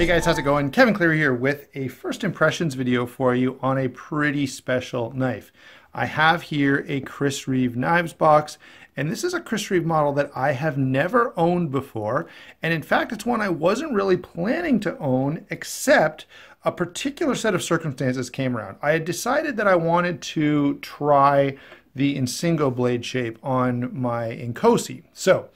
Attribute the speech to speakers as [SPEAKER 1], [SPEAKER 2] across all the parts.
[SPEAKER 1] Hey guys, how's it going? Kevin Cleary here with a first impressions video for you on a pretty special knife. I have here a Chris Reeve knives box, and this is a Chris Reeve model that I have never owned before. And in fact, it's one I wasn't really planning to own, except a particular set of circumstances came around. I had decided that I wanted to try the Insingo blade shape on my Inkosi. So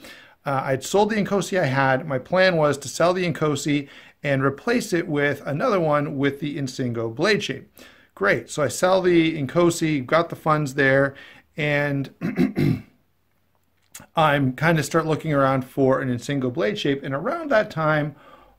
[SPEAKER 1] I'd sold the Inkosi I had. My plan was to sell the Inkosi and replace it with another one with the Insingo blade shape. Great, so I sell the Inkosi, got the funds there, and I'm kind of start looking around for an Insingo blade shape, and around that time,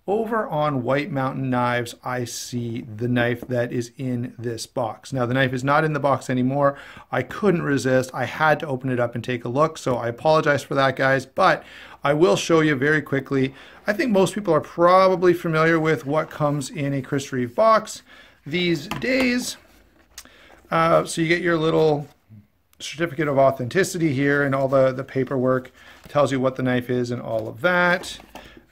[SPEAKER 1] over on White Mountain Knives, I see the knife that is in this box. Now, the knife is not in the box anymore. I couldn't resist. I had to open it up and take a look, so I apologize for that, guys, but I will show you very quickly. I think most people are probably familiar with what comes in a Chris Reeve box these days. So you get your little certificate of authenticity here, and all the paperwork tells you what the knife is and all of that.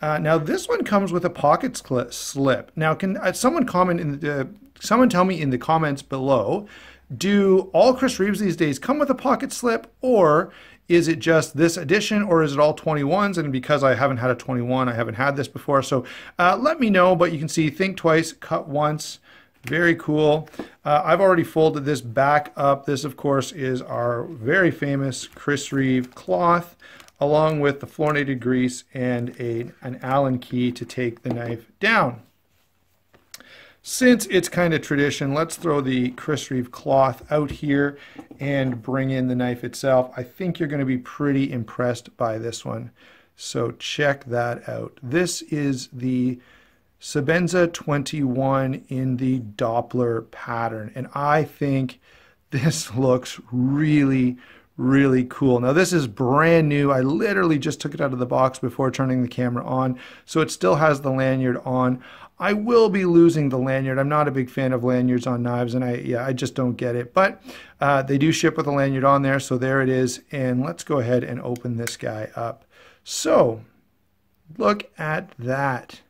[SPEAKER 1] Now this one comes with a pocket slip. Now, can someone comment someone tell me in the comments below, do all Chris Reeves these days come with a pocket slip, or is it just this edition, or is it all 21s? And because I haven't had a 21, I haven't had this before. So let me know, but you can see think twice, cut once. Very cool. I've already folded this back up. This, of course, is our very famous Chris Reeve cloth, along with the fluorinated grease and an Allen key to take the knife down. Since it's kind of tradition, let's throw the Chris Reeve cloth out here and bring in the knife itself. I think you're going to be pretty impressed by this one. So check that out. This is the Sebenza 21 in the Doppler pattern, and I think this looks really cool. Now this is brand new. I literally just took it out of the box before turning the camera on, so it still has the lanyard on. I will be losing the lanyard. I'm not a big fan of lanyards on knives, and I just don't get it, but they do ship with a lanyard on there, so there it is. And let's go ahead and open this guy up. So look at that.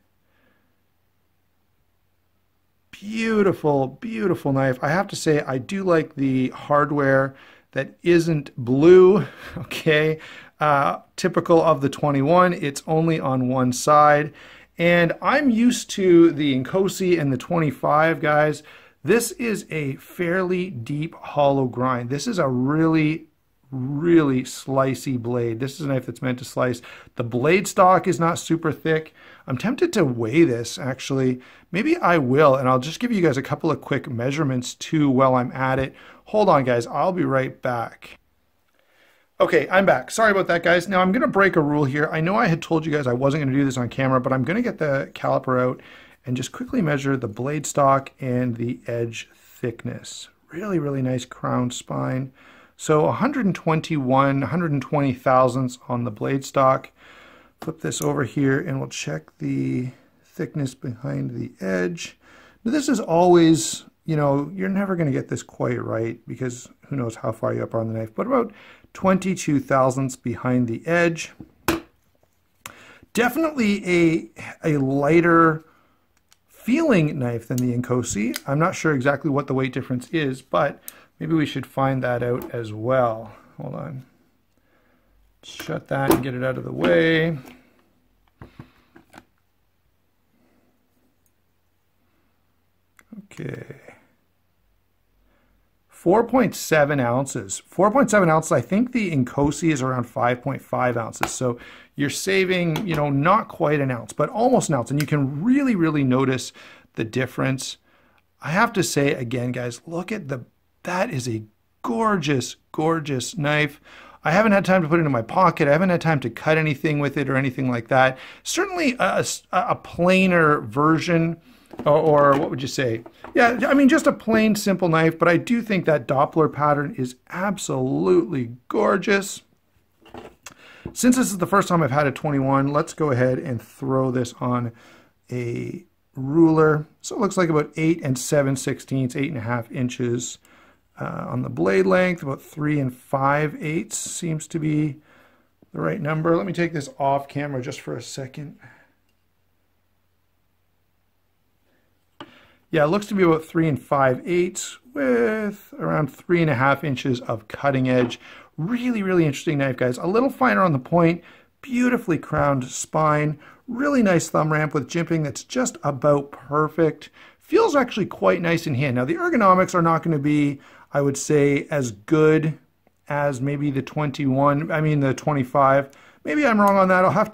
[SPEAKER 1] Beautiful knife. I have to say, I do like the hardware that isn't blue. Okay, typical of the 21, it's only on one side, and I'm used to the Inkosi and the 25, guys. This is a fairly deep hollow grind. This is a really slicey blade. This is a knife that's meant to slice. The blade stock is not super thick. I'm tempted to weigh this, actually. Maybe I will, and I'll just give you guys a couple of quick measurements too while I'm at it. Hold on, guys. I'll be right back. Okay, I'm back. Sorry about that, guys. Now, I'm going to break a rule here. I know I had told you guys I wasn't going to do this on camera, but I'm going to get the caliper out and just quickly measure the blade stock and the edge thickness. Really nice crown spine. So 120 thousandths on the blade stock. Flip this over here and we'll check the thickness behind the edge. Now, this is always, you know, you're never going to get this quite right because who knows how far you up on the knife, but about 22 thousandths behind the edge. Definitely a lighter feeling knife than the Inkosi. I'm not sure exactly what the weight difference is, but maybe we should find that out as well. Hold on. Shut that and get it out of the way. Okay. 4.7 ounces. 4.7 ounces. I think the Inkosi is around 5.5 ounces. So you're saving, you know, not quite an ounce, but almost an ounce. And you can really notice the difference. I have to say again, guys, look at that is a gorgeous knife. I haven't had time to put it in my pocket. I haven't had time to cut anything with it or anything like that. Certainly a plainer version, or what would you say? Yeah, I mean, just a plain, simple knife, but I do think that Doppler pattern is absolutely gorgeous. Since this is the first time I've had a 21, let's go ahead and throw this on a ruler. So it looks like about 8 7/16, 8.5 inches. On the blade length, about 3 5/8 seems to be the right number. Let me take this off camera just for a second. Yeah, it looks to be about 3 5/8 with around 3.5 inches of cutting edge. Really, really interesting knife, guys. A little finer on the point, beautifully crowned spine, really nice thumb ramp with jimping that's just about perfect. Feels actually quite nice in hand. Now, the ergonomics are not going to be, I would say, as good as maybe the 25. Maybe I'm wrong on that. I'll have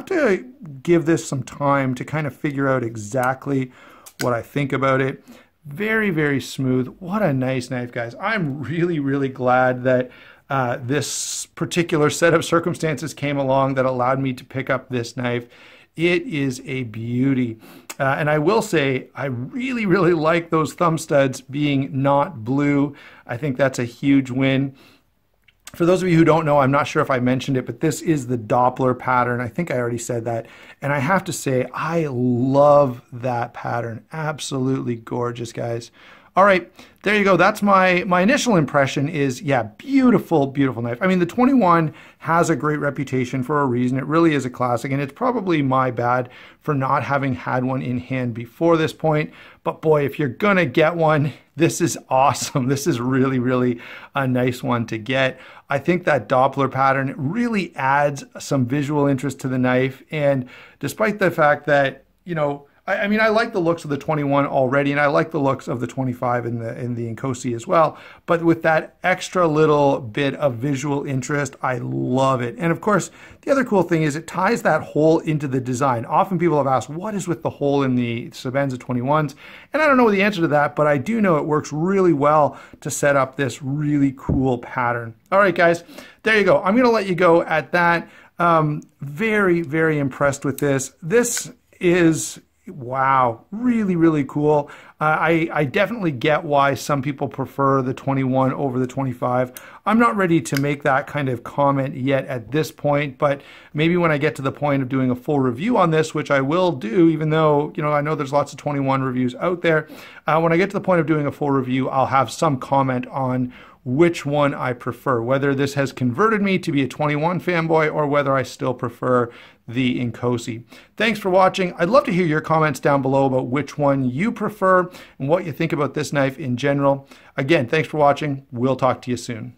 [SPEAKER 1] to give this some time to kind of figure out exactly what I think about it. Very, very smooth. What a nice knife, guys. I'm really, really glad that this particular set of circumstances came along that allowed me to pick up this knife. It is a beauty. And I will say, I really, really like those thumb studs being not blue. I think that's a huge win. For those of you who don't know, I'm not sure if I mentioned it, but this is the Doppler pattern. I think I already said that. And I have to say, I love that pattern. Absolutely gorgeous, guys. All right, there you go. That's my initial impression is, yeah, beautiful, beautiful knife. I mean, the 21 has a great reputation for a reason. It really is a classic, and it's probably my bad for not having had one in hand before this point. But boy, if you're gonna get one, this is awesome. This is really, really a nice one to get. I think that Doppler pattern really adds some visual interest to the knife. And despite the fact that, you know, I mean, I like the looks of the 21 already, and I like the looks of the 25 in the Inkosi as well. But with that extra little bit of visual interest, I love it. And of course, the other cool thing is it ties that hole into the design. Often people have asked, what is with the hole in the Sebenza 21s? And I don't know the answer to that, but I do know it works really well to set up this really cool pattern. All right, guys, there you go. I'm gonna let you go at that. Very, very impressed with this. This is, wow, really, really cool. I definitely get why some people prefer the 21 over the 25. I'm not ready to make that kind of comment yet at this point, but maybe when I get to the point of doing a full review on this, which I will do, even though, you know, I know there's lots of 21 reviews out there. When I get to the point of doing a full review, I'll have some comment on which one I prefer, whether this has converted me to be a 21 fanboy or whether I still prefer the Inkosi. Thanks for watching. I'd love to hear your comments down below about which one you prefer and what you think about this knife in general. Again, thanks for watching. We'll talk to you soon.